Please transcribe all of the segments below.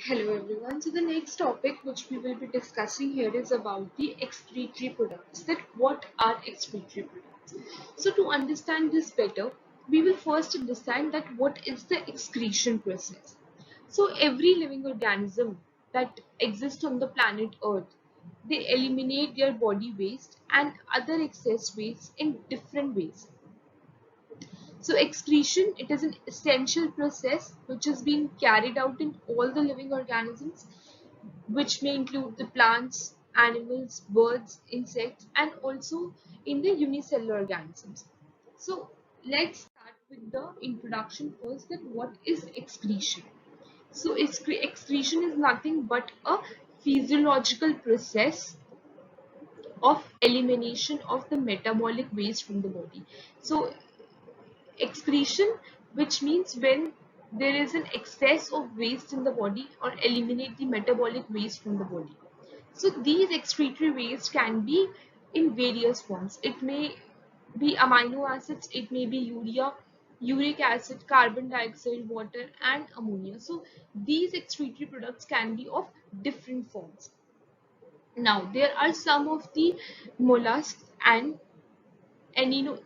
Hello everyone. So the next topic which we will be discussing here is about the excretory products. That what are excretory products? So to understand this better, we will first understand that what is the excretion process. So every living organism that exists on the planet Earth, they eliminate their body waste and other excess waste in different ways. So excretion, it is an essential process which is being carried out in all the living organisms, which may include the plants, animals, birds, insects, and also in the unicellular organisms. So let's start with the introduction first, that what is excretion. So excretion is nothing but a physiological process of elimination of the metabolic waste from the body. So excretion, which means when there is an excess of waste in the body or eliminate the metabolic waste from the body. So these excretory waste can be in various forms. It may be amino acids, it may be urea, uric acid, carbon dioxide, water, and ammonia. So these excretory products can be of different forms. Now there are some of the mollusks and anino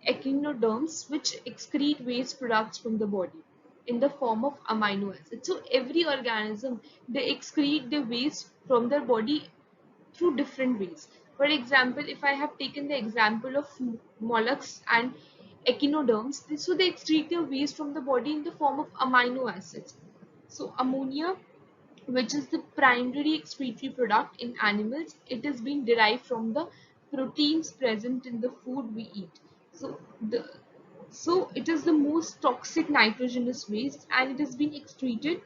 echinoderms which excrete waste products from the body in the form of amino acids. So every organism, they excrete the waste from their body through different ways. For example, if I have taken the example of mollusks and echinoderms, so they excrete their waste from the body in the form of amino acids. So ammonia, which is the primary excretory product in animals, it is being derived from the proteins present in the food we eat. So it is the most toxic nitrogenous waste, and it is being excreted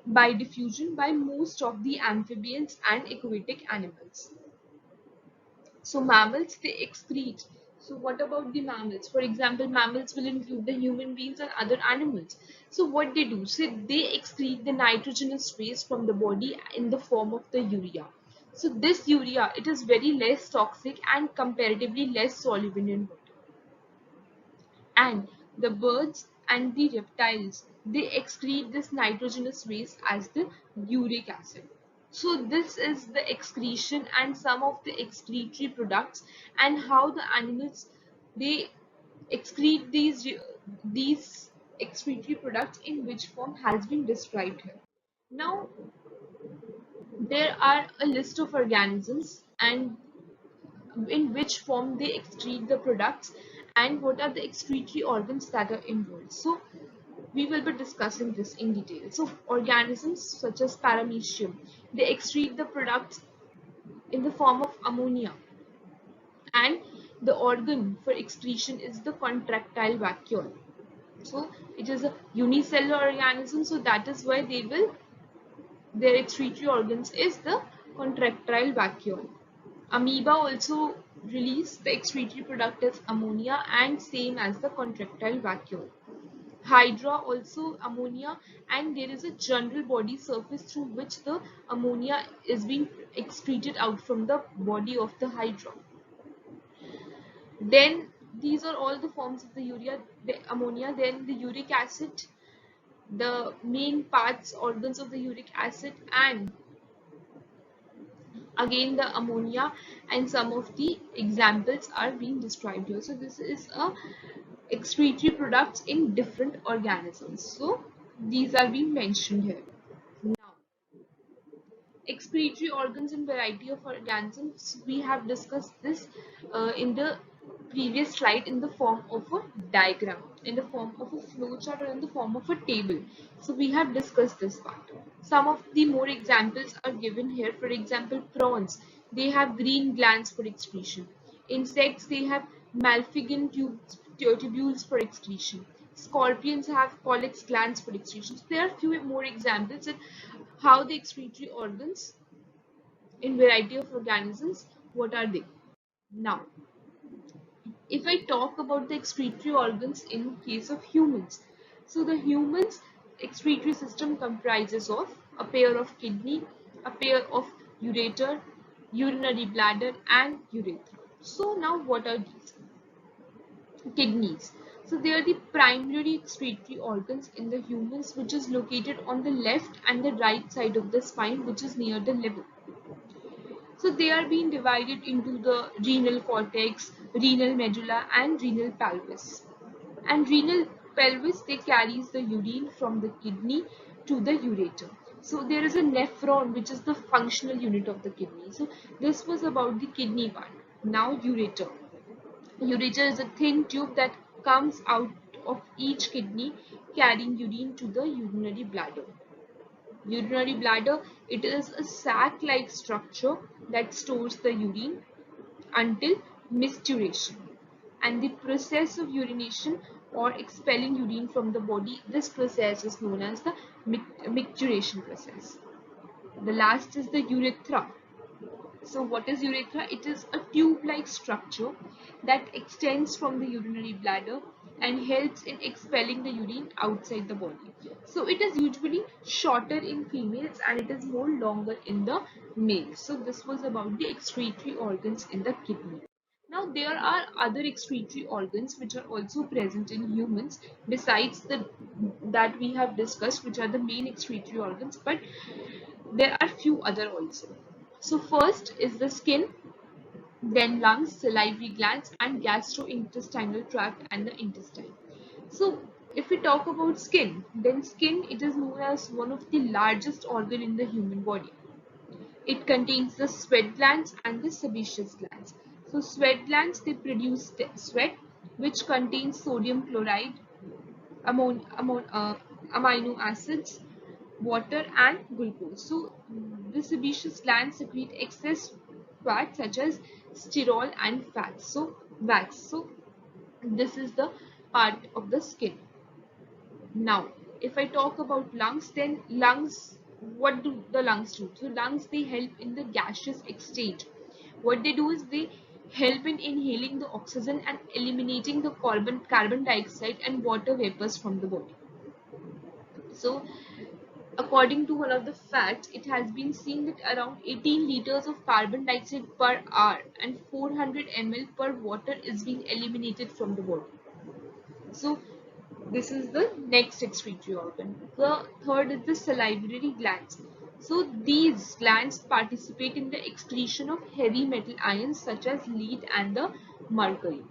by diffusion by most of the amphibians and aquatic animals. So mammals, they excrete. So what about the mammals? For example, mammals will include the human beings and other animals. So what they do? So they excrete the nitrogenous waste from the body in the form of the urea. So this urea, it is very less toxic and comparatively less soluble in water. And the birds and the reptiles, they excrete this nitrogenous waste as the uric acid. So this is the excretion and some of the excretory products, and how the animals, they excrete these excretory products in which form has been described here. Now there are a list of organisms and in which form they excrete the products and what are the excretory organs that are involved. So we will be discussing this in detail. So organisms such as paramecium, they excrete the products in the form of ammonia, and the organ for excretion is the contractile vacuole. So it is a unicellular organism, so that is why their excretory organs is the contractile vacuole. Amoeba also release the excretory product as ammonia and same as the contractile vacuole. Hydra also ammonia, and there is a general body surface through which the ammonia is being excreted out from the body of the hydra. Then these are all the forms of the ammonia. Then the uric acid, the main parts, organs of the uric acid, and again the ammonia, and some of the examples are being described here. So this is a excretory products in different organisms. So these are being mentioned here. Now, excretory organs in variety of organisms, we have discussed this in the previous slide in the form of a diagram, in the form of a flowchart, or in the form of a table. So we have discussed this part. Some of the more examples are given here. For example, prawns, they have green glands for excretion. Insects, they have malpighian tubules for excretion. Scorpions have calyx glands for excretion. So there are few more examples of how the excretory organs in variety of organisms, what are they? Now, if I talk about the excretory organs in case of humans, so the humans excretory system comprises of a pair of kidney, a pair of ureter, urinary bladder, and urethra. So now what are these? Kidneys. So they are the primary excretory organs in the humans, which is located on the left and the right side of the spine, which is near the liver. So they are being divided into the renal cortex, renal medulla, and renal pelvis. And renal pelvis, they carries the urine from the kidney to the ureter. So there is a nephron, which is the functional unit of the kidney. So this was about the kidney part. Now ureter. Ureter is a thin tube that comes out of each kidney carrying urine to the urinary bladder. Urinary bladder, it is a sac-like structure that stores the urine until micturition. And the process of urination or expelling urine from the body, this process is known as the micturition process. The last is the urethra. So what is urethra? It is a tube-like structure that extends from the urinary bladder and helps in expelling the urine outside the body. So it is usually shorter in females and it is more longer in the males. So this was about the excretory organs in the kidney. Now there are other excretory organs which are also present in humans besides the that we have discussed, which are the main excretory organs, but there are few other also. So first is the skin, then lungs, salivary glands, and gastrointestinal tract and the intestine. So if we talk about skin, then skin, it is known as one of the largest organ in the human body. It contains the sweat glands and the sebaceous glands. So sweat glands, they produce sweat, which contains sodium chloride, amino acids, water, and glucose. So the sebaceous glands secrete excess fat such as sterol and fats. So wax. So this is the part of the skin. Now, if I talk about lungs, then lungs, what do the lungs do? So lungs, they help in the gaseous exchange. What they do is they help in inhaling the oxygen and eliminating the carbon dioxide and water vapors from the body. So according to one of the facts, it has been seen that around 18 liters of carbon dioxide per hour and 400 ml per water is being eliminated from the body. So this is the next excretory organ. The third is the salivary glands. So these glands participate in the excretion of heavy metal ions such as lead and the mercury.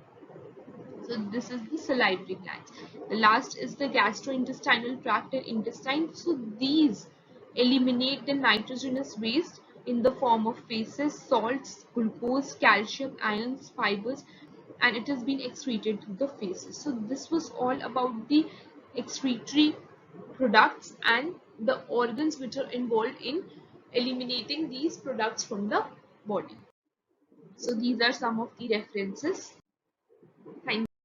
So this is the salivary glands. The last is the gastrointestinal tract and intestine. So these eliminate the nitrogenous waste in the form of feces, salts, glucose, calcium, ions, fibers, and it has been excreted through the feces. So this was all about the excretory products and the organs which are involved in eliminating these products from the body. So these are some of the references. Thank you.